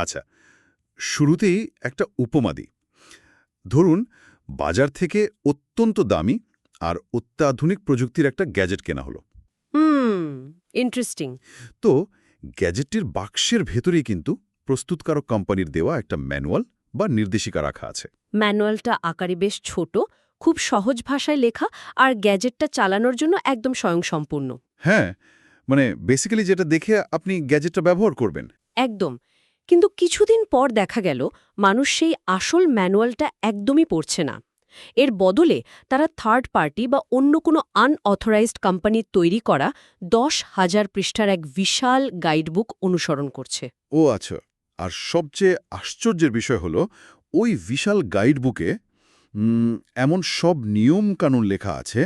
আচ্ছা, শুরুতেই একটা উপমা দিই। ধরুন, বাজার থেকে অত্যন্ত দামি আর অত্যাধুনিক প্রযুক্তির একটা গ্যাজেট কেনা হলো। হুম, ইন্টারেস্টিং। তো গ্যাজেটটির বাক্সের ভেতরেই কিন্তু প্রস্তুতকারক কোম্পানির দেওয়া একটা ম্যানুয়াল বা নির্দেশিকা রাখা আছে। ম্যানুয়ালটা আকারে বেশ ছোট, খুব সহজ ভাষায় লেখা, আর গ্যাজেটটা চালানোর জন্য একদম স্বয়ংসম্পূর্ণ। হ্যাঁ, মানে বেসিক্যালি যেটা দেখে আপনি গ্যাজেটটা ব্যবহার করবেন। একদম। কিন্তু কিছুদিন পর দেখা গেল মানুষ সেই আসল ম্যানুয়ালটা একদমই পড়ছে না। এর বদলে তারা থার্ড পার্টি বা অন্য কোনো আনঅথরাইজড কোম্পানির তৈরি করা 10,000 পৃষ্ঠার এক বিশাল গাইডবুক অনুসরণ করছে। ও আচ্ছা, আর সবচেয়ে আশ্চর্যের বিষয় হলো ওই বিশাল গাইডবুকে এমন সব নিয়ম-কানুন লেখা আছে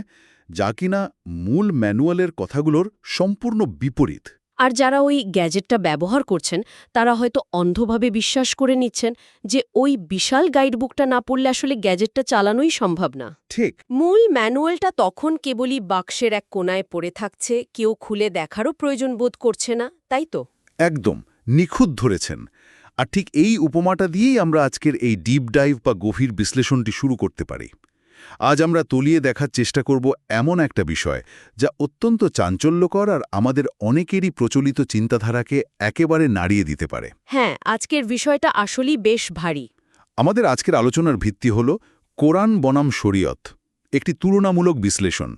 যা কিনা মূল ম্যানুয়ালের কথাগুলোর সম্পূর্ণ বিপরীত। আর যারা ওই গ্যাজেটটা ব্যবহার করছেন তারা হয়তো অন্ধভাবে বিশ্বাস করে নিচ্ছেন যে ওই বিশাল গাইডবুকটা না পড়লে আসলে গ্যাজেটটা চালানোই সম্ভব না। ঠিক। মূল ম্যানুয়ালটা তখন কেবলই বাক্সের এক কোনায় পড়ে থাকছে, কেউ খুলে দেখারও প্রয়োজন বোধ করছে না, তাই তো? একদম নিখুঁত ধরেছেন। আর ঠিক এই উপমাটা দিয়েই আমরা আজকের এই ডিপ ডাইভ বা গভীর বিশ্লেষণটি শুরু করতে পারি। আজ আমরা তলিয়ে দেখার চেষ্টা করব এমন একটা বিষয় যা অত্যন্ত চাঞ্চল্যকর আর আমাদের অনেকেরই প্রচলিত চিন্তাধারাকে একেবারে নাড়িয়ে দিতে পারে। হ্যাঁ, আজকের বিষয়টা আসলেই বেশ ভারী। আমাদের আজকের আলোচনার ভিত্তি হল কোরআন বনাম শরীয়ত, একটি তুলনামূলক বিশ্লেষণ।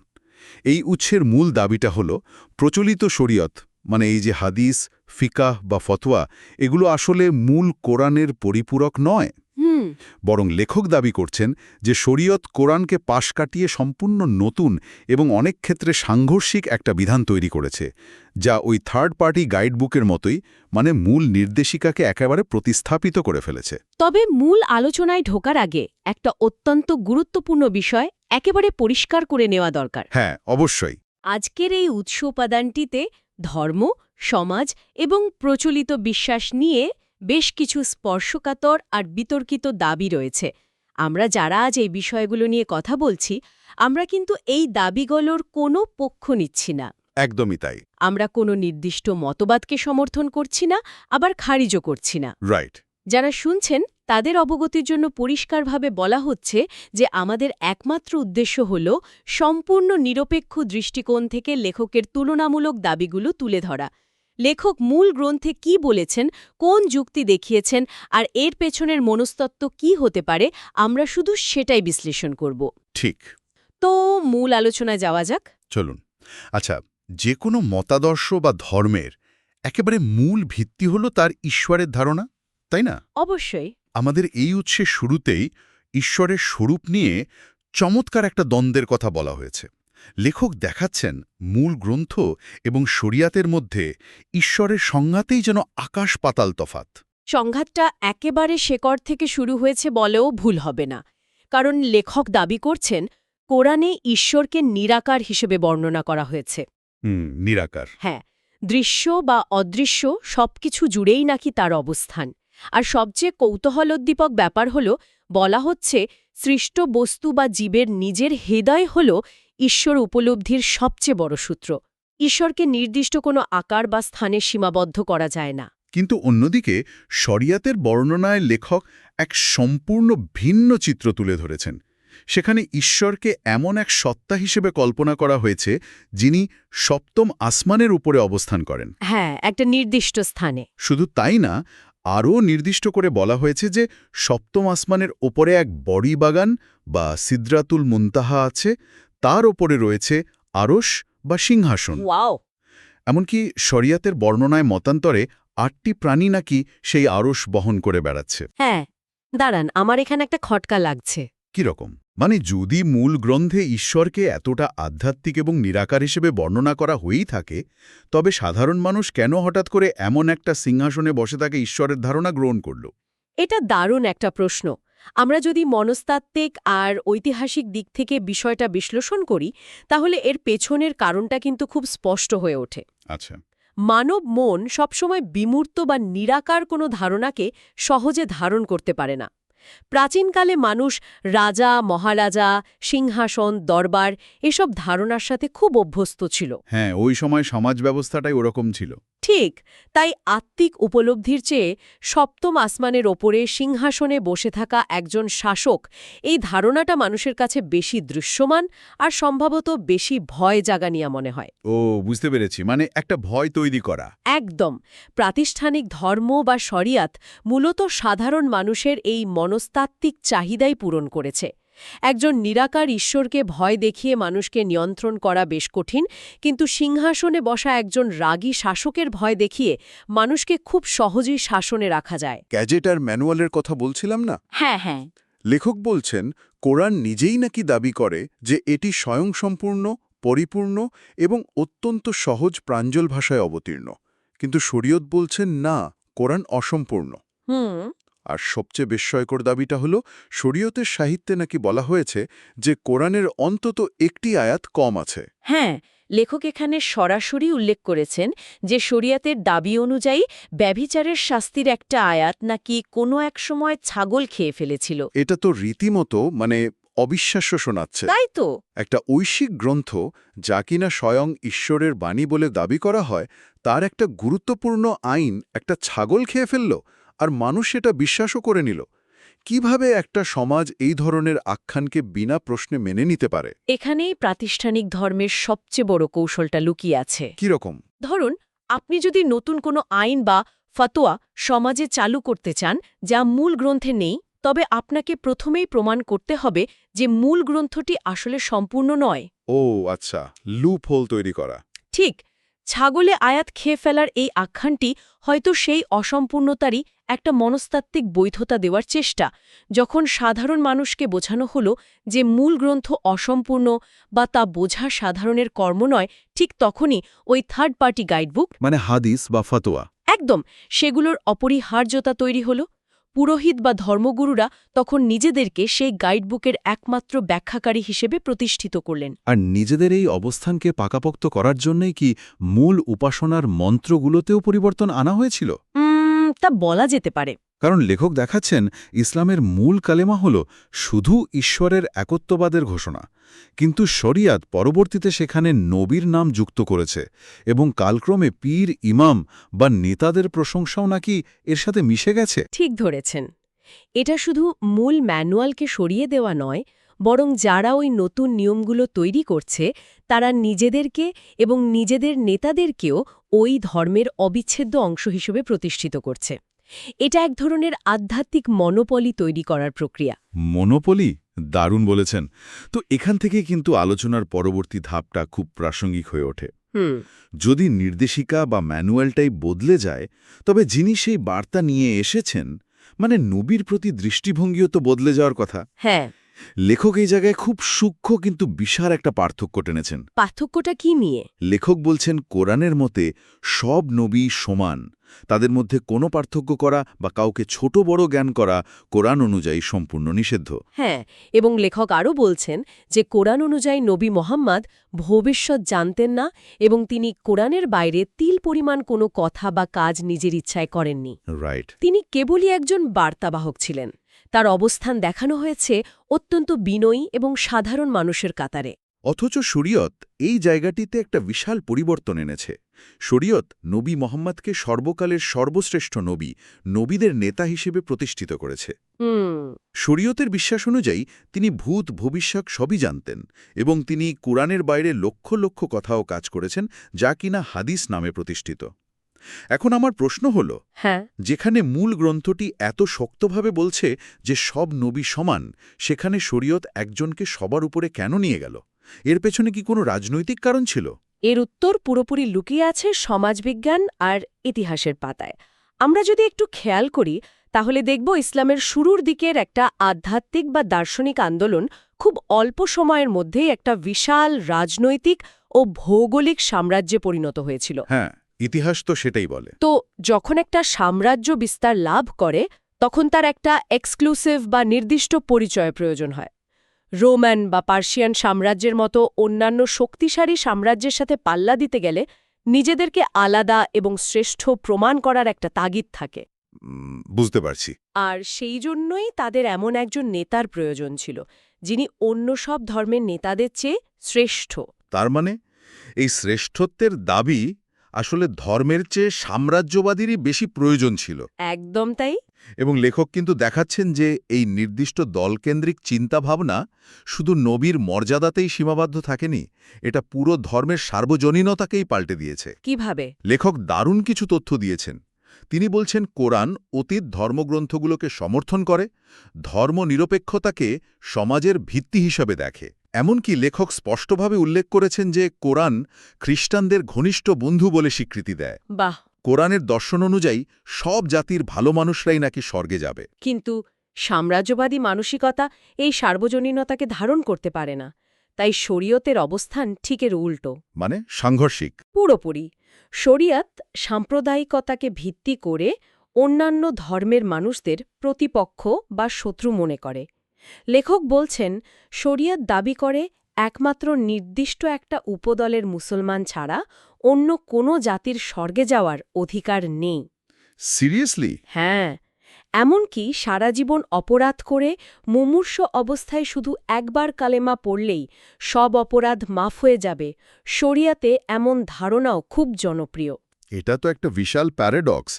এই উৎসের মূল দাবিটা হল প্রচলিত শরীয়ত, মানে এই যে হাদিস, ফিকাহ বা ফতোয়া, এগুলো আসলে মূল কোরআনের পরিপূরক নয়। বরং লেখক দাবি করছেন যে শরীয়ত কোরআনকে পাশ কাটিয়ে সম্পূর্ণ নতুন এবং অনেক ক্ষেত্রে সাংঘর্ষিক একটা বিধান তৈরি করেছে, যা ওই থার্ড পার্টি গাইডবুকের মতোই, মানে মূল নির্দেশিকাকে একেবারে প্রতিস্থাপিত করে ফেলেছে। তবে মূল আলোচনায় ঢোকার আগে একটা অত্যন্ত গুরুত্বপূর্ণ বিষয় একেবারে পরিষ্কার করে নেওয়া দরকার। হ্যাঁ, অবশ্যই। আজকের এই উৎস উপাদানটিতে ধর্ম, সমাজ এবং প্রচলিত বিশ্বাস নিয়ে বেশ কিছু স্পর্শকাতর আর বিতর্কিত দাবি রয়েছে। আমরা যারা আজ এই বিষয়গুলো নিয়ে কথা বলছি, আমরা কিন্তু এই দাবিগুলোর কোনো পক্ষ নিচ্ছি না। একদমই তাই। আমরা কোনো নির্দিষ্ট মতবাদকে সমর্থন করছি না, আবার খারিজও করছি না। রাইট। যারা শুনছেন তাদের অবগতির জন্য পরিষ্কারভাবে বলা হচ্ছে যে আমাদের একমাত্র উদ্দেশ্য হল সম্পূর্ণ নিরপেক্ষ দৃষ্টিকোণ থেকে লেখকের তুলনামূলক দাবিগুলো তুলে ধরা। লেখক মূল গ্রন্থে কি বলেছেন, কোন যুক্তি দেখিয়েছেন, আর এর পেছনের মনস্তত্ত্ব কি হতে পারে, আমরা শুধু সেটাই বিশ্লেষণ করব। ঠিক। তো মূল আলোচনায় যাওয়া যাক। চলুন। আচ্ছা, যে কোনো মতাদর্শ বা ধর্মের একেবারে মূল ভিত্তি হলো তার ঈশ্বরের ধারণা, তাই না? অবশ্যই। আমাদের এই উৎসের শুরুতেই ঈশ্বরের স্বরূপ নিয়ে চমৎকার একটা দ্বন্দ্বের কথা বলা হয়েছে। লেখক দেখাচ্ছেন মূল গ্রন্থ এবং শরিয়াতের মধ্যে ঈশ্বরের সংজ্ঞাতেই যেন আকাশ পাতাল তফাত। সংঘাতটা একেবারে শেকড় থেকে শুরু হয়েছে বলেও ভুল হবে না, কারণ লেখক দাবি করছেন কোরআনে ঈশ্বরকে নিরাকার হিসেবে বর্ণনা করা হয়েছে। নিরাকার। হ্যাঁ, দৃশ্য বা অদৃশ্য সবকিছু জুড়েই নাকি তার অবস্থান। আর সবচেয়ে কৌতূহলোদ্দীপক ব্যাপার হল, বলা হচ্ছে সৃষ্ট বস্তু বা জীবের নিজের হৃদয় হল ঈশ্বর উপলব্ধির সবচেয়ে বড় সূত্র। ঈশ্বরকে নির্দিষ্ট কোনো আকার বা স্থানে সীমাবদ্ধ করা যায় না। কিন্তু অন্যদিকে শরিয়াতের বর্ণনায় লেখক এক সম্পূর্ণ ভিন্ন চিত্র তুলে ধরেছেন। সেখানে ঈশ্বরকে এমন এক সত্তা হিসেবে কল্পনা করা হয়েছে যিনি সপ্তম আসমানের উপরে অবস্থান করেন। হ্যাঁ, একটা নির্দিষ্ট স্থানে। শুধু তাই না, আরও নির্দিষ্ট করে বলা হয়েছে যে সপ্তম আসমানের ওপরে এক বড়ি বাগান বা সিদরাতুল মুনতাহা আছে, তার ওপরে রয়েছে আরশ বা সিংহাসন। ওয়াও! এমনকি শরিয়াতের বর্ণনায় মতান্তরে ৮টি প্রাণী নাকি সেই আরশ বহন করে বেড়াচ্ছে। হ্যাঁ, দাঁড়ান, আমার এখানে একটা খটকা লাগছে। কিরকম? মানে যদি মূল গ্রন্থে ঈশ্বরকে এতটা আধ্যাত্মিক এবং নিরাকার হিসেবে বর্ণনা করা হয়েই থাকে, তবে সাধারণ মানুষ কেন হঠাৎ করে এমন একটা সিংহাসনে বসে থাকে ঈশ্বরের ধারণা গ্রহণ করল? এটা দারুণ একটা প্রশ্ন। আমরা যদি মনস্তাত্ত্বিক আর ঐতিহাসিক দিক থেকে বিষয়টা বিশ্লেষণ করি, তাহলে এর পেছনের কারণটা কিন্তু খুব স্পষ্ট হয়ে ওঠে। আচ্ছা। মানব মন সবসময় বিমূর্ত বা নিরাকার কোনো ধারণাকে সহজে ধারণ করতে পারে না। প্রাচীনকালে মানুষ রাজা, মহারাজা, সিংহাসন, দরবার এসব ধারণার সাথে খুব অভ্যস্ত ছিল। হ্যাঁ, ওই সময় সমাজ ব্যবস্থাটাই ওরকম ছিল। ঠিক, তাই আত্মিক উপলব্ধির চেয়ে সপ্তম আসমানের ওপরে সিংহাসনে বসে থাকা একজন শাসক এই ধারণাটা মানুষের কাছে বেশি দৃশ্যমান আর সম্ভবত বেশি ভয় জাগানিয়া মনে হয়। ও বুঝতে পেরেছি, মানে একটা ভয় তৈরি করা। একদম। প্রাতিষ্ঠানিক ধর্ম বা শরিয়াত মূলত সাধারণ মানুষের এই মনস্তাত্ত্বিক চাহিদাই পূরণ করেছে। একজন নিরাকার ঈশ্বরকে ভয় দেখিয়ে মানুষকে নিয়ন্ত্রণ করা বেশ কঠিন, কিন্তু সিংহাসনে বসা একজন রাগী শাসকের ভয় দেখিয়ে মানুষকে খুব সহজেই শাসনে রাখা যায়। গ্যাজেট আর ম্যানুয়ালের কথা বলছিলাম না, হ্যাঁ হ্যাঁ, লেখক বলছেন কোরআন নিজেই নাকি দাবি করে যে এটি স্বয়ংসম্পূর্ণ, পরিপূর্ণ এবং অত্যন্ত সহজ প্রাঞ্জল ভাষায় অবতীর্ণ। কিন্তু শরীয়ত বলছেন না, কোরআন অসম্পূর্ণ। আর সবচেয়ে বিস্ময়কর দাবিটা হলো শরীয়তের সাহিত্যে নাকি বলা হয়েছে যে কোরআনের অন্তত একটি আয়াত কম আছে। হ্যাঁ, লেখক এখানে সরাসরি উল্লেখ করেছেন যে শরিয়াতের দাবি অনুযায়ী ব্যভিচারের শাস্তির একটা আয়াত নাকি কোনো এক সময় ছাগল খেয়ে ফেলেছিল। এটা তো রীতিমতো অবিশ্বাস্য শোনাচ্ছে। তাই তো। একটা ঐশিক গ্রন্থ যা কিনা স্বয়ং ঈশ্বরের বাণী বলে দাবি করা হয়, তার একটা গুরুত্বপূর্ণ আইন একটা ছাগল খেয়ে ফেলল, আর মানুষ এটা বিশ্বাসও করে নিল। কিভাবে একটা সমাজ এই ধরনের আখ্যানকে বিনা প্রশ্নে মেনে নিতে পারে? এখানেই প্রাতিষ্ঠানিক ধর্মের সবচেয়ে বড় কৌশলটা লুকিয়ে আছে। কিরকম? ধরুন, আপনি যদি নতুন কোনো আইন বা ফতোয়া সমাজে চালু করতে চান যা মূল গ্রন্থে নেই, তবে আপনাকে প্রথমেই প্রমাণ করতে হবে যে মূল গ্রন্থটি আসলে সম্পূর্ণ নয়। ও আচ্ছা, লুপ হোল তৈরি করা। ঠিক, ছাগলে আয়াত খেয়ে ফেলার এই আখ্যানটি হয়তো সেই অসম্পূর্ণতারই একটা মনস্তাত্ত্বিক বৈধতা দেওয়ার চেষ্টা। যখন সাধারণ মানুষকে বোঝানো হলো যে মূল গ্রন্থ অসম্পূর্ণ বা তা বোঝা সাধারণের কর্ম নয়, ঠিক তখনই ওই থার্ড পার্টি গাইডবুক, মানে হাদিস বা ফতোয়া, একদম সেগুলোর অপরিহার্যতা তৈরি হলো। পুরোহিত বা ধর্মগুরুরা তখন নিজেদেরকে সেই গাইডবুকের একমাত্র ব্যাখ্যাকারী হিসেবে প্রতিষ্ঠিত করলেন। আর নিজেদের এই অবস্থানকে পাকাপোক্ত করার জন্যই কি মূল উপাসনার মন্ত্রগুলোতেও পরিবর্তন আনা হয়েছিল? তা বলা যেতে পারে। কারণ লেখক দেখাচ্ছেন ইসলামের মূল কালেমা হল শুধু ঈশ্বরের একত্ববাদের ঘোষণা, কিন্তু শরিয়াত পরবর্তীতে সেখানে নবীর নাম যুক্ত করেছে এবং কালক্রমে পীর, ইমাম বা নেতাদের প্রশংসাও নাকি এর সাথে মিশে গেছে। ঠিক ধরেছেন। এটা শুধু মূল ম্যানুয়ালকে সরিয়ে দেওয়া নয়, বরং যারা ওই নতুন নিয়মগুলো তৈরি করছে তারা নিজেদেরকে এবং নিজেদের নেতাদেরকেও ওই ধর্মের অবিচ্ছেদ্য অংশ হিসেবে প্রতিষ্ঠিত করছে। এটা এক ধরনের আধ্যাত্মিক মনোপলি তৈরি করার প্রক্রিয়া। মনোপলি? দারুণ বলেছেন। তো এখান থেকে কিন্তু আলোচনার পরবর্তী ধাপটা খুব প্রাসঙ্গিক হয়ে ওঠে। যদি নির্দেশিকা বা ম্যানুয়ালটাই বদলে যায়, তবে যিনি সেই বার্তা নিয়ে এসেছেন, মানে নবীর প্রতি দৃষ্টিভঙ্গিও তো বদলে যাওয়ার কথা। হ্যাঁ, লেখক এই জায়গায় খুব সূক্ষ্ম কিন্তু বিশাল একটা পার্থক্য টেনেছেন। পার্থক্যটা কি নিয়ে? লেখক বলছেন কোরআনের মতে সব নবী সমান, তাদের মধ্যে কোনো পার্থক্য করা বা কাউকে ছোট বড় জ্ঞান করা কোরআন অনুযায়ী সম্পূর্ণ নিষিদ্ধ। হ্যাঁ, এবং লেখক আরও বলছেন যে কোরআন অনুযায়ী নবী মোহাম্মদ ভবিষ্যৎ জানতেন না এবং তিনি কোরআনের বাইরে তিল পরিমাণ কোনো কথা বা কাজ নিজের ইচ্ছায় করেননি। রাইট। তিনি কেবলই একজন বার্তাবাহক ছিলেন। তার অবস্থান দেখানো হয়েছে অত্যন্ত বিনয়ী এবং সাধারণ মানুষের কাতারে। অথচ শরীয়ত এই জায়গাটিতে একটা বিশাল পরিবর্তন এনেছে। শরীয়ত নবী মোহাম্মদকে সর্বকালের সর্বশ্রেষ্ঠ নবী, নবীদের নেতা হিসেবে প্রতিষ্ঠিত করেছে। শরীয়তের বিশ্বাস অনুযায়ী তিনি ভূত ভবিষ্যৎ সবই জানতেন এবং তিনি কুরআনের বাইরে লক্ষ লক্ষ কথাও কাজ করেছেন, যা কিনা হাদিস নামে প্রতিষ্ঠিত। এখন আমার প্রশ্ন হল, হ্যাঁ, যেখানে মূল গ্রন্থটি এত শক্তভাবে বলছে যে সব নবী সমান, সেখানে শরীয়ত একজনকে সবার উপরে কেন নিয়ে গেল? এর পেছনে কি কোনো রাজনৈতিক কারণ ছিল? এর উত্তর পুরোপুরি লুকিয়ে আছে সমাজবিজ্ঞান আর ইতিহাসের পাতায়। আমরা যদি একটু খেয়াল করি তাহলে দেখব ইসলামের শুরুর দিকের একটা আধ্যাত্মিক বা দার্শনিক আন্দোলন খুব অল্প সময়ের মধ্যেই একটা বিশাল রাজনৈতিক ও ভৌগোলিক সাম্রাজ্যে পরিণত হয়েছিল। হ্যাঁ, ইতিহাস তো সেটাই বলে। তো যখন একটা সাম্রাজ্য বিস্তার লাভ করে তখন তার একটা এক্সক্লুসিভ বা নির্দিষ্ট পরিচয় প্রয়োজন হয়। রোমান বা পার্সিয়ান সাম্রাজ্যের মতো অন্যান্য শক্তিশালী সাম্রাজ্যের সাথে পাল্লা দিতে গেলে নিজেদেরকে আলাদা এবং শ্রেষ্ঠ প্রমাণ করার একটা তাগিদ থাকে। বুঝতে পারছি। আর সেই জন্যই তাদের এমন একজন নেতার প্রয়োজন ছিল যিনি অন্য সব ধর্মের নেতাদের চেয়ে শ্রেষ্ঠ। তার মানে এই শ্রেষ্ঠত্বের দাবি আসলে ধর্মের চেয়ে সাম্রাজ্যবাদীরই বেশি প্রয়োজন ছিল। একদম তাই। এবং লেখক কিন্তু দেখাচ্ছেন যে এই নির্দিষ্ট দলকেন্দ্রিক চিন্তাভাবনা শুধু নবীর মর্যাদাতেই সীমাবদ্ধ থাকেনি, এটা পুরো ধর্মের সার্বজনীনতাকেই পাল্টে দিয়েছে। কিভাবে? লেখক দারুণ কিছু তথ্য দিয়েছেন। তিনি বলছেন কোরআন অতীত ধর্মগ্রন্থগুলোকে সমর্থন করে, ধর্মনিরপেক্ষতাকে সমাজের ভিত্তি হিসাবে দেখে। এমনকি লেখক স্পষ্টভাবে উল্লেখ করেছেন যে কোরআন খ্রিস্টানদের ঘনিষ্ঠ বন্ধু বলে স্বীকৃতি দেয়। বাহ! কোরআনের দর্শন অনুযায়ী সব জাতির ভালো মানুষরাই নাকি স্বর্গে যাবে। কিন্তু সাম্রাজ্যবাদী মানসিকতা এই সার্বজনীনতাকে ধারণ করতে পারে না, তাই শরীয়তের অবস্থান ঠিক এর উল্টো। মানে সাংঘর্ষিক। পুরোপুরি। শরিয়াত সাম্প্রদায়িকতাকে ভিত্তি করে অন্যান্য ধর্মের মানুষদের প্রতিপক্ষ বা শত্রু মনে করে। লেখক বলছেন, শরিয়াত দাবি করে একমাত্র নির্দিষ্ট একটা উপদলের মুসলমান ছাড়া অন্য কোনো জাতির স্বর্গে যাওয়ার অধিকার নেই। সিরিয়াসলি? হ্যাঁ, এমনকি সারা জীবন অপরাধ করে মুমূর্ষ অবস্থায় শুধু একবার কালেমা পড়লেই সব অপরাধ মাফ হয়ে যাবে, শরিয়াতে এমন ধারণাও খুব জনপ্রিয়। এটা তো একটা বিশাল প্যারাডক্স।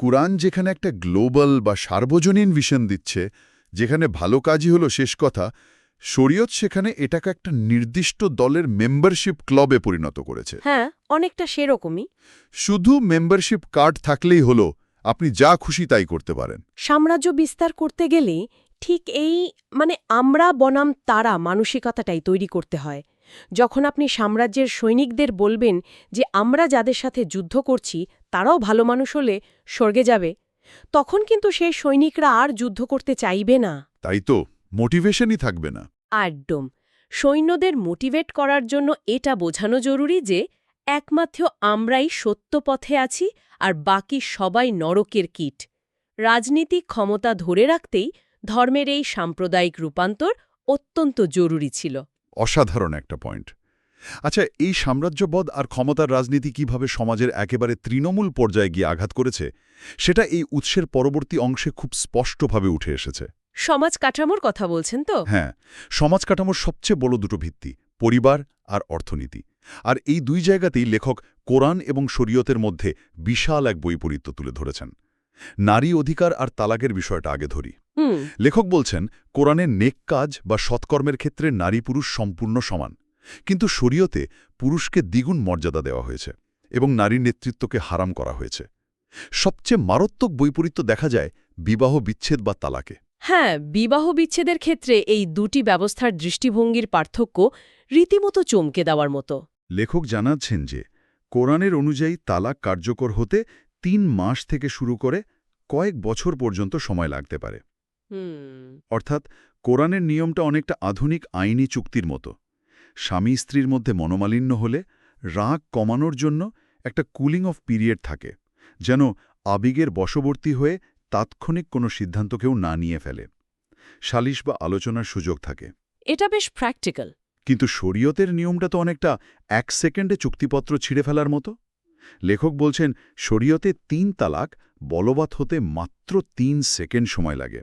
কুরআন যেখানে একটা গ্লোবাল বা সার্বজনীন ভিশন দিচ্ছে, যেখানে ভালো কাজই হলো শেষ কথা, শরীয়ত সেখানে এটাকে একটা নির্দিষ্ট দলের মেম্বারশিপ ক্লাবে পরিণত করেছে। হ্যাঁ, অনেকটা সেরকমই। শুধু মেম্বারশিপ কার্ড থাকলেই হলো, আপনি যা খুশি তাই করতে পারেন। সাম্রাজ্য বিস্তার করতে গেলে ঠিক এই আমরা বনাম তারা মানসিকতাটাই তৈরি করতে হয়। যখন আপনি সাম্রাজ্যের সৈনিকদের বলবেন যে আমরা যাদের সাথে যুদ্ধ করছি তারাও ভালো মানুষ হলে স্বর্গে যাবে, তখন কিন্তু সেই সৈনিকরা আর যুদ্ধ করতে চাইবে না। তাই তো, মোটিভেশনই থাকবে না। একদম। সৈন্যদের মোটিভেট করার জন্য এটা বোঝানো জরুরি যে একমাত্র আমরাই সত্য পথে আছি আর বাকি সবাই নরকের কীট। রাজনীতিক ক্ষমতা ধরে রাখতেই ধর্মের এই সাম্প্রদায়িক রূপান্তর অত্যন্ত জরুরি ছিল। অসাধারণ একটা পয়েন্ট। আচ্ছা, এই সাম্রাজ্যবদ আর ক্ষমতার রাজনীতি কিভাবে সমাজের একেবারে তৃণমূল পর্যায়ে গিয়ে আঘাত করেছে, সেটা এই উৎসের পরবর্তী অংশে খুব স্পষ্টভাবে উঠে এসেছে। সমাজ কাঠামোর কথা বলছেন তো? হ্যাঁ, সমাজ কাঠামোর সবচেয়ে বড় দুটো ভিত্তি, পরিবার আর অর্থনীতি। আর এই দুই জায়গাতেই লেখক কোরআন এবং শরীয়তের মধ্যে বিশাল এক বৈপরীত্য তুলে ধরেছেন। নারী অধিকার আর তালাকের বিষয়টা আগে ধরি। লেখক বলছেন, কোরআনের নেক কাজ বা সৎকর্মের ক্ষেত্রে নারী পুরুষ সম্পূর্ণ সমান, কিন্তু শরীয়তে পুরুষকে দ্বিগুণ মর্যাদা দেওয়া হয়েছে এবং নারীর নেতৃত্বকে হারাম করা হয়েছে। সবচেয়ে মারাত্মক বৈপরীত্য দেখা যায় বিবাহ বিচ্ছেদ বা তালাকে। হ্যাঁ, বিবাহ বিচ্ছেদের ক্ষেত্রে এই দুটি ব্যবস্থার দৃষ্টিভঙ্গির পার্থক্য রীতিমতো চমকে দেওয়ার মতো। লেখক জানাচ্ছেন যে কোরআনের অনুযায়ী তালাক কার্যকর হতে ৩ মাস থেকে শুরু করে কয়েক বছর পর্যন্ত সময় লাগতে পারে। অর্থাৎ কোরআনের নিয়মটা অনেকটা আধুনিক আইনি চুক্তির মতো। স্বামী স্ত্রীর মধ্যে মনোমালিন্য হলে রাগ কমানোর জন্য একটা কুলিং অফ পিরিয়ড থাকে, যেন আবেগের বশবর্তী হয়ে তাৎক্ষণিক কোনো সিদ্ধান্ত কেউ না নিয়ে ফেলে। সালিশ বা আলোচনার সুযোগ থাকে। এটা বেশ প্র্যাকটিক্যাল। কিন্তু শরীয়তের নিয়মটা তো অনেকটা ১ সেকেন্ডে চুক্তিপত্র ছিঁড়ে ফেলার মতো। লেখক বলছেন, শরীয়তে ৩ তালাক বলবৎ হতে মাত্র ৩ সেকেন্ড সময় লাগে।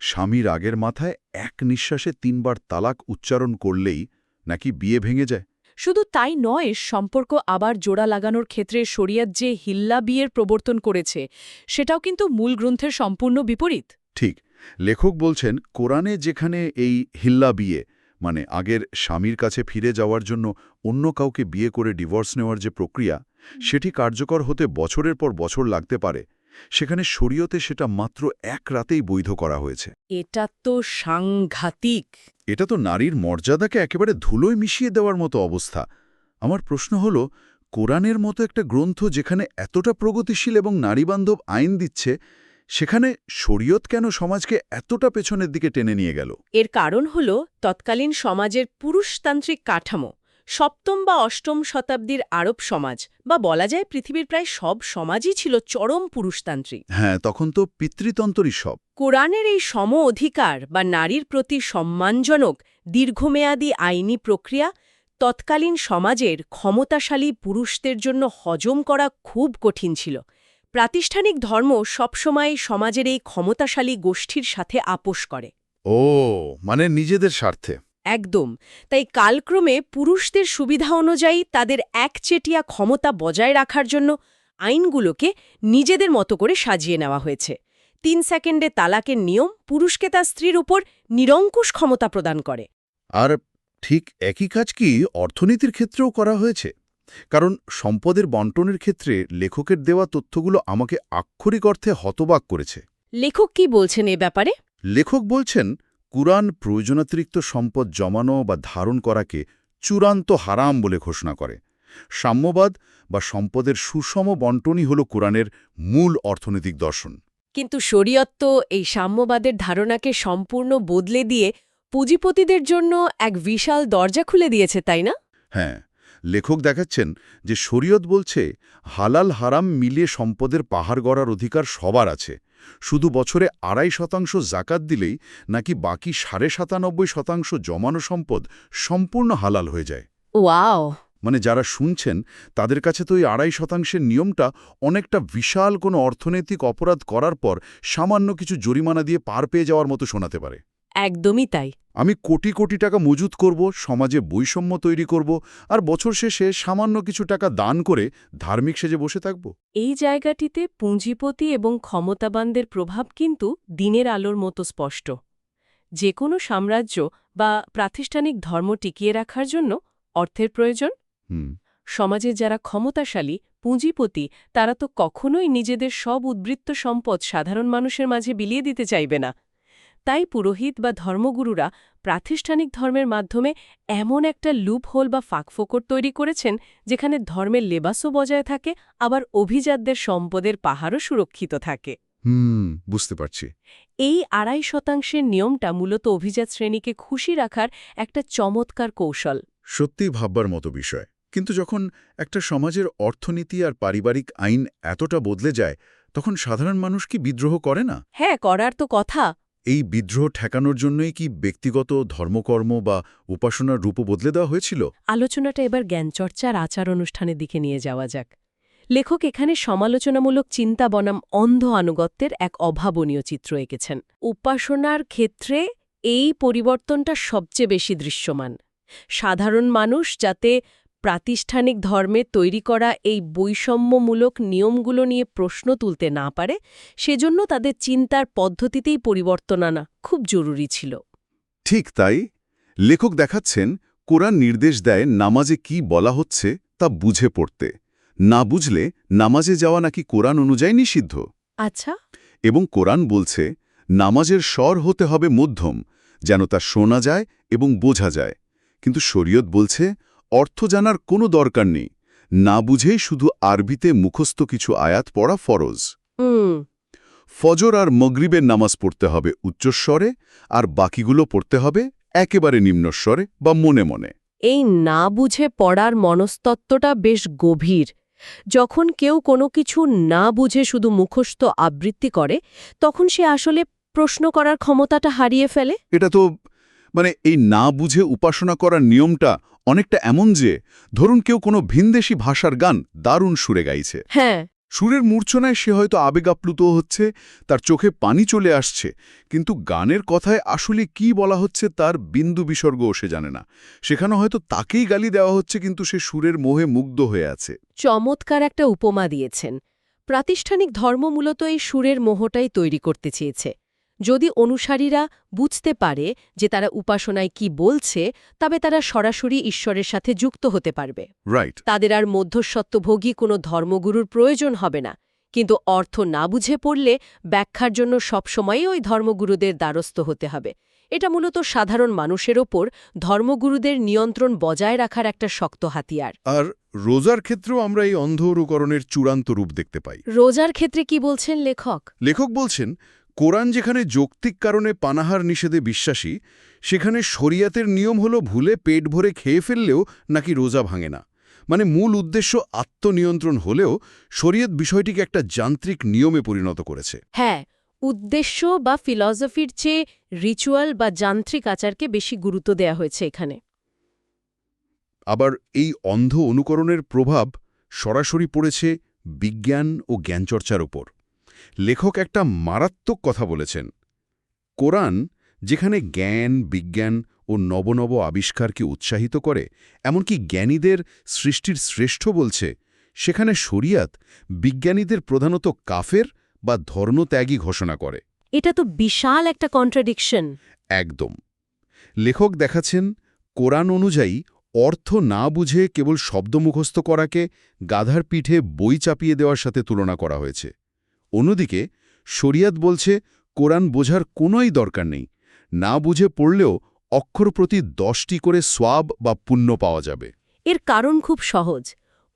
স্বামীর আগের মাথায় এক নিঃশ্বাসে ৩ বার তালাক উচ্চারণ করলেই নাকি বিয়ে ভেঙে যায়। শুধু তাই নয়, সম্পর্ক আবার জোড়া লাগানোর ক্ষেত্রে শরিয়ত যে হিল্লা বিয়ের প্রবর্তন করেছে সেটাও কিন্তু মূল গ্রন্থের সম্পূর্ণ বিপরীত। ঠিক। লেখক বলছেন, কোরআনে যেখানে এই হিল্লা বিয়ে মানে আগের স্বামীর কাছে ফিরে যাওয়ার জন্য অন্য কাউকে বিয়ে করে ডিভোর্স নেওয়ার যে প্রক্রিয়া, সেটি কার্যকর হতে বছরের পর বছর লাগতে পারে, সেখানে শরীয়তে সেটা মাত্র ১ রাতেই বৈধ করা হয়েছে। এটা তো সাংঘাতিক। এটা তো নারীর মর্যাদাকে একেবারে ধুলোয় মিশিয়ে দেওয়ার মতো অবস্থা। আমার প্রশ্ন হল, কোরআনের মতো একটা গ্রন্থ যেখানে এতটা প্রগতিশীল এবং নারীবান্ধব আইন দিচ্ছে, সেখানে শরীয়ত কেন সমাজকে এতটা পেছনের দিকে টেনে নিয়ে গেল? এর কারণ হল তৎকালীন সমাজের পুরুষতান্ত্রিক কাঠামো। সপ্তম বা অষ্টম শতাব্দীর আরব সমাজ, বা বলা যায় পৃথিবীর প্রায় সব সমাজই ছিল চরম পুরুষতান্ত্রিক। হ্যাঁ, তখন তো পিতৃতন্ত্রই সব। কোরআনের এই সম অধিকার বা নারীর প্রতি সম্মানজনক দীর্ঘমেয়াদী আইনি প্রক্রিয়া তৎকালীন সমাজের ক্ষমতাশালী পুরুষদের জন্য হজম করা খুব কঠিন ছিল। প্রাতিষ্ঠানিক ধর্ম সবসময় সমাজের এই ক্ষমতাশালী গোষ্ঠীর সাথে আপোষ করে। ও, মানে নিজেদের স্বার্থে। একদম। তাই কালক্রমে পুরুষদের সুবিধা অনুযায়ী তাদের একচেটিয়া ক্ষমতা বজায় রাখার জন্য আইনগুলোকে নিজেদের মতো করে সাজিয়ে নেওয়া হয়েছে। ৩ সেকেন্ডে তালাকের নিয়ম পুরুষকে তার স্ত্রীর উপর নিরঙ্কুশ ক্ষমতা প্রদান করে। আর ঠিক একই কাজ কি অর্থনীতির ক্ষেত্রেও করা হয়েছে? কারণ সম্পদের বণ্টনের ক্ষেত্রে লেখকের দেওয়া তথ্যগুলো আমাকে আক্ষরিক অর্থে হতবাক করেছে। লেখক কি বলছেন এ ব্যাপারে? লেখক বলছেন, কুরআন প্রয়োজনাতিরিক্ত সম্পদ জমানো বা ধারণ করাকে চূড়ান্ত হারাম বলে ঘোষণা করে। সাম্যবাদ বা সম্পদের সুষম বণ্টনই হল কুরআনের মূল অর্থনৈতিক দর্শন। কিন্তু শরীয়ত তো এই সাম্যবাদের ধারণাকে সম্পূর্ণ বদলে দিয়ে পুঁজিপতিদের জন্য এক বিশাল দরজা খুলে দিয়েছে, তাই না? হ্যাঁ, লেখক দেখাচ্ছেন যে শরীয়ত বলছে হালাল হারাম মিলিয়ে সম্পদের পাহাড় গড়ার অধিকার সবার আছে। শুধু বছরে ২.৫% জাকাত দিলেই নাকি বাকি ৯৭.৫% জমানো সম্পদ সম্পূর্ণ হালাল হয়ে যায়। ওয়াও! মানে যারা শুনছেন তাদের কাছে তো এই ২.৫%-এর নিয়মটা অনেকটা বিশাল কোনো অর্থনৈতিক অপরাধ করার পর সামান্য কিছু জরিমানা দিয়ে পার পেয়ে যাওয়ার মতো শোনাতে পারে। একদমই তাই। আমি কোটি কোটি টাকা মজুত করব, সমাজে বৈষম্য তৈরি করব, আর বছর শেষে সামান্য কিছু টাকা দান করে ধার্মিক সেজে বসে থাকব। এই জায়গাটিতে পুঁজিপতি এবং ক্ষমতাবানদের প্রভাব কিন্তু দিনের আলোর মতো স্পষ্ট। যে কোনো সাম্রাজ্য বা প্রাতিষ্ঠানিক ধর্ম টিকিয়ে রাখার জন্য অর্থের প্রয়োজন। সমাজে যারা ক্ষমতাশালী পুঁজিপতি তারা তো কখনোই নিজেদের সব উদ্বৃত্ত সম্পদ সাধারণ মানুষের মাঝে বিলিয়ে দিতে চাইবে না। তাই পুরোহিত বা ধর্মগুরুরা প্রাতিষ্ঠানিক ধর্মের মাধ্যমে এমন একটা লুপহোল বা ফাঁকফোকর তৈরি করেছেন যেখানে ধর্মের লেবাসও বজায় থাকে, আবার অভিজাতদের সম্পদের পাহাড়ও সুরক্ষিত থাকে। বুঝতে পারছি। এই ২.৫%-এর নিয়মটা মূলত অভিজাত শ্রেণীকে খুশি রাখার একটা চমৎকার কৌশল। সত্যিই ভাববার মতো বিষয়। কিন্তু যখন একটা সমাজের অর্থনীতি আর পারিবারিক আইন এতটা বদলে যায়, তখন সাধারণ মানুষ কি বিদ্রোহ করে না? হ্যাঁ, করার তো কথা। এই বিদ্রোহ ঠেকানোর জন্যই কি ব্যক্তিগত ধর্মকর্ম বা উপাসনার রূপও বদলে দেওয়া হয়েছিল? আলোচনাটা এবার জ্ঞানচর্চার আচার অনুষ্ঠানের দিকে নিয়ে যাওয়া যাক। লেখক এখানে সমালোচনামূলক চিন্তা বনাম অন্ধ আনুগত্যের এক অভাবনীয় চিত্র এঁকেছেন। উপাসনার ক্ষেত্রে এই পরিবর্তনটা সবচেয়ে বেশি দৃশ্যমান। সাধারণ মানুষ যাতে প্রাতিষ্ঠানিক ধর্মে তৈরি করা এই বৈষম্যমূলক নিয়মগুলো নিয়ে প্রশ্ন তুলতে না পারে, সেজন্য তাদের চিন্তার পদ্ধতিতেই পরিবর্তন আনা খুব জরুরি ছিল। ঠিক তাই। লেখক দেখাচ্ছেন কোরআন নির্দেশ দেয় নামাজে কি বলা হচ্ছে তা বুঝে পড়তে। না বুঝলে নামাজে যাওয়া নাকি কোরআন অনুযায়ী নিষিদ্ধ। আচ্ছা। এবং কোরআন বলছে নামাজের স্বর হতে হবে মধ্যম, যেন তা শোনা যায় এবং বোঝা যায়। কিন্তু শরীয়ত বলছে অর্থ জানার কোনো দরকার নেই, না বুঝেই শুধু আরবিতে মুখস্থ কিছু আয়াত পড়া ফরজ। ফজর আর মগরিবের নামাজ পড়তে হবে উচ্চস্বরে, আর বাকিগুলো পড়তে হবে একেবারে নিম্নস্বরে বা মনে মনে। এই না বুঝে পড়ার মনস্তত্ত্বটা বেশ গভীর। যখন কেউ কোনো কিছু না বুঝে শুধু মুখস্থ আবৃত্তি করে, তখন সে আসলে প্রশ্ন করার ক্ষমতাটা হারিয়ে ফেলে। এটা তো এই না বুঝে উপাসনা করার নিয়মটা অনেকটা এমন যে, ধরুন কেউ কোনো ভিনদেশী ভাষার গান দারুণ সুরে গাইছে। হ্যাঁ, সুরের মূর্ছনায় সে হয়তো আবেগাপ্লুত হচ্ছে, তার চোখে পানি চলে আসছে, কিন্তু গানের কথায় আসলে কি বলা হচ্ছে তার বিন্দু বিসর্গও সে জানে না। সেখানে হয়তো তাকেই গালি দেওয়া হচ্ছে, কিন্তু সে সুরের মোহে মুগ্ধ হয়ে আছে। চমৎকার একটা উপমা দিয়েছেন। প্রাতিষ্ঠানিক ধর্ম মূলত এই সুরের মোহটাই তৈরি করতে চেয়েছে। যদি অনুসারীরা বুঝতে পারে যে তারা উপাসনায় কি বলছে, তবে তারা সরাসরি ঈশ্বরের সাথে যুক্ত হতে পারবে। রাইট। তাদের আর মধ্যস্বত্বভোগী কোনো ধর্মগুরুর প্রয়োজন হবে না। কিন্তু অর্থ না বুঝে পড়লে ব্যাখ্যার জন্য সবসময়ই ওই ধর্মগুরুদের দ্বারস্থ হতে হবে। এটা মূলত সাধারণ মানুষের ওপর ধর্মগুরুদের নিয়ন্ত্রণ বজায় রাখার একটা শক্ত হাতিয়ার। আর রোজার ক্ষেত্রেও আমরা এই অন্ধ অনুকরণের চূড়ান্ত রূপ দেখতে পাই। রোজার ক্ষেত্রে কি বলছেন লেখক? লেখক বলছেন কোরআন যেখানে যৌক্তিক কারণে পানাহার নিষেধে বিশ্বাসী, সেখানে শরিয়াতের নিয়ম হলো ভুলে পেট ভরে খেয়ে ফেললেও নাকি রোজা ভাঙে না। মূল উদ্দেশ্য আত্মনিয়ন্ত্রণ হলেও শরিয়ত বিষয়টিকে একটা যান্ত্রিক নিয়মে পরিণত করেছে। হ্যাঁ, উদ্দেশ্য বা ফিলসফির চেয়ে রিচুয়াল বা যান্ত্রিক আচারকে বেশি গুরুত্ব দেয়া হয়েছে এখানে। আবার এই অন্ধ অনুকরণের প্রভাব সরাসরি পড়েছে বিজ্ঞান ও জ্ঞানচর্চার ওপর। লেখক একটা মারাত্মক কথা বলেছেন। কোরআন যেখানে জ্ঞান, বিজ্ঞান ও নবনব আবিষ্কারকে উৎসাহিত করে, এমনকি জ্ঞানীদের সৃষ্টির শ্রেষ্ঠ বলছে, সেখানে শরিয়াত বিজ্ঞানীদের প্রধানত কাফের বা ধর্মত্যাগী ঘোষণা করে। এটা তো বিশাল একটা কন্ট্রাডিকশন। একদম। লেখক দেখাচ্ছেন কোরআন অনুযায়ী অর্থ না বুঝে কেবল শব্দ মুখস্থ করাকে গাধার পিঠে বই চাপিয়ে দেওয়ার সাথে তুলনা করা হয়েছে। অন্যদিকে শরিয়াত বলছে কোরআন বোঝার কোনোই দরকার নেই, না বুঝে পড়লেও অক্ষর প্রতি 10টি করে সোয়াব বা পুণ্য পাওয়া যাবে। এর কারণ খুব সহজ।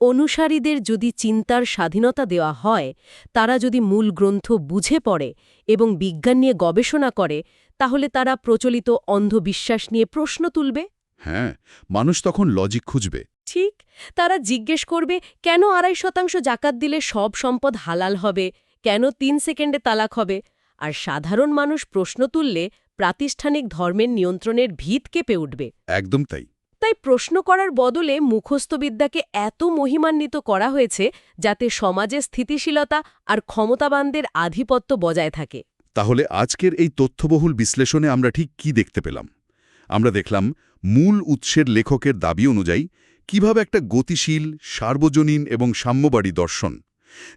অনুসারীদের যদি চিন্তার স্বাধীনতা দেওয়া হয়, তারা যদি মূল গ্রন্থ বুঝে পড়ে এবং বিজ্ঞান নিয়ে গবেষণা করে, তাহলে তারা প্রচলিত অন্ধবিশ্বাস নিয়ে প্রশ্ন তুলবে। হ্যাঁ, মানুষ তখন লজিক খুঁজবে। ঠিক, তারা জিজ্ঞেস করবে কেন 2.5% জাকাত দিলে সব সম্পদ হালাল হবে, কেন 3 সেকেন্ডে তালাক হবে। আর সাধারণ মানুষ প্রশ্ন তুললে প্রাতিষ্ঠানিক ধর্মের নিয়ন্ত্রণের ভিত কেঁপে উঠবে। একদম তাই। তাই প্রশ্ন করার বদলে মুখস্থবিদ্যাকে এত মহিমান্বিত করা হয়েছে যাতে সমাজে স্থিতিশীলতা আর ক্ষমতাবানদের আধিপত্য বজায় থাকে। তাহলে আজকের এই তথ্যবহুল বিশ্লেষণে আমরা ঠিক কি দেখতে পেলাম? আমরা দেখলাম মূল উৎসের লেখকের দাবি অনুযায়ী কিভাবে একটা গতিশীল, সার্বজনীন এবং সাম্যবাদী দর্শন,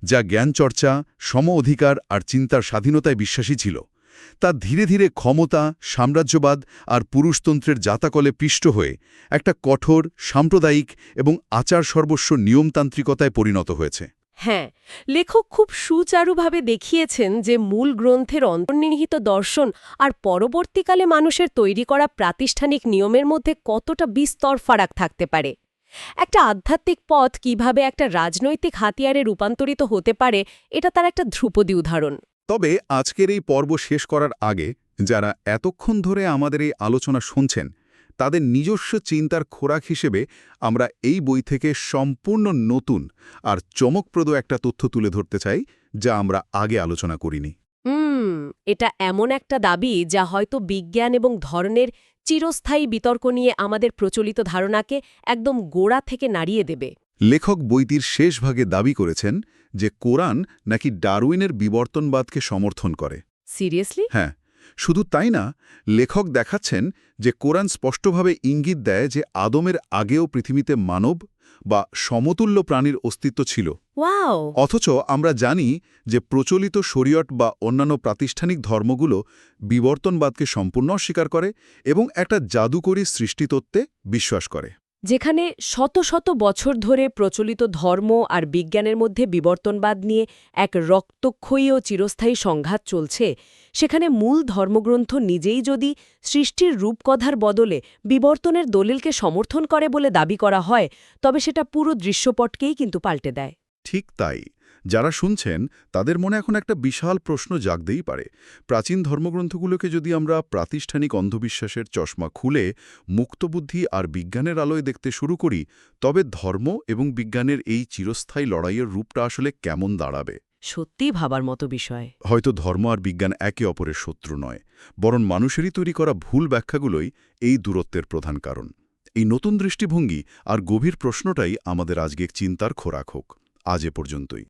যা জ্ঞানচর্চা, সম অধিকার আর চিন্তার স্বাধীনতায় বিশ্বাসী ছিল, তা ধীরে ধীরে ক্ষমতা, সাম্রাজ্যবাদ আর পুরুষতন্ত্রের জাতাকলে পিষ্ট হয়ে একটা কঠোর, সাম্প্রদায়িক এবং আচার সর্বস্ব নিয়মতান্ত্রিকতায় পরিণত হয়েছে। হ্যাঁ, লেখক খুব সুচারুভাবে দেখিয়েছেন যে মূল গ্রন্থের অন্তর্নিহিত দর্শন আর পরবর্তীকালে মানুষের তৈরি করা প্রাতিষ্ঠানিক নিয়মের মধ্যে কতটা বিস্তর ফারাক থাকতে পারে। একটা আধ্যাত্মিক পথ কিভাবে একটা রাজনৈতিক হাতিয়ারে রূপান্তরিত হতে পারে, এটা তার একটা ধ্রুপদী উদাহরণ। তবে আজকের এই পর্ব শেষ করার আগে যারা এতক্ষণ ধরে আমাদের এই আলোচনা শুনছেন, তাদের নিজস্ব চিন্তার খোরাক হিসেবে আমরা এই বই থেকে সম্পূর্ণ নতুন আর চমকপ্রদ একটা তথ্য তুলে ধরতে চাই, যা আমরা আগে আলোচনা করিনি। এটা এমন একটা দাবি যা হয়তো বিজ্ঞান এবং ধর্মের চিরস্থায়ী বিতর্ক নিয়ে আমাদের প্রচলিত ধারণাকে একদম গোড়া থেকে নাড়িয়ে দেবে। লেখক বইটির শেষ ভাগে দাবি করেছেন যে কোরআন নাকি ডারউইনের বিবর্তনবাদকে সমর্থন করে। সিরিয়াসলি? হ্যাঁ, শুধু তাই না, লেখক দেখাচ্ছেন যে কোরআন স্পষ্টভাবে ইঙ্গিত দেয় যে আদমের আগেও পৃথিবীতে মানব বা সমতুল্য প্রাণীর অস্তিত্ব ছিল। ওয়াও! অথচ আমরা জানি যে প্রচলিত শরীয়ত বা অন্যান্য প্রাতিষ্ঠানিক ধর্মগুলো বিবর্তনবাদকে সম্পূর্ণ অস্বীকার করে এবং একটা জাদুকরী সৃষ্টিতত্ত্বে বিশ্বাস করে। যেখানে শত শত বছর ধরে প্রচলিত ধর্ম আর বিজ্ঞানের মধ্যে বিবর্তনবাদ নিয়ে এক রক্তক্ষয়ী ও চিরস্থায়ী সংঘাত চলছে, সেখানে মূল ধর্মগ্রন্থ নিজেই যদি সৃষ্টির রূপকথার বদলে বিবর্তনের দলিলকে সমর্থন করে বলে দাবি করা হয়, তবে সেটা পুরো দৃশ্যপটকেই কিন্তু পাল্টে দেয়। ঠিক তাই। যারা শুনছেন তাদের মনে এখন একটা বিশাল প্রশ্ন জাগতেই পারে। প্রাচীন ধর্মগ্রন্থগুলোকে যদি আমরা প্রাতিষ্ঠানিক অন্ধবিশ্বাসের চশমা খুলে মুক্তবুদ্ধি আর বিজ্ঞানের আলোয় দেখতে শুরু করি, তবে ধর্ম এবং বিজ্ঞানের এই চিরস্থায়ী লড়াইয়ের রূপটা আসলে কেমন দাঁড়াবে? সত্যিই ভাবার মতো বিষয়। হয়তো ধর্ম আর বিজ্ঞান একে অপরের শত্রু নয়, বরং মানুষেরই তৈরি করা ভুল ব্যাখ্যাগুলোই এই দূরত্বের প্রধান কারণ। এই নতুন দৃষ্টিভঙ্গি আর গভীর প্রশ্নটাই আমাদের আজকে চিন্তার খোরাক হোক। আজ এ পর্যন্তই।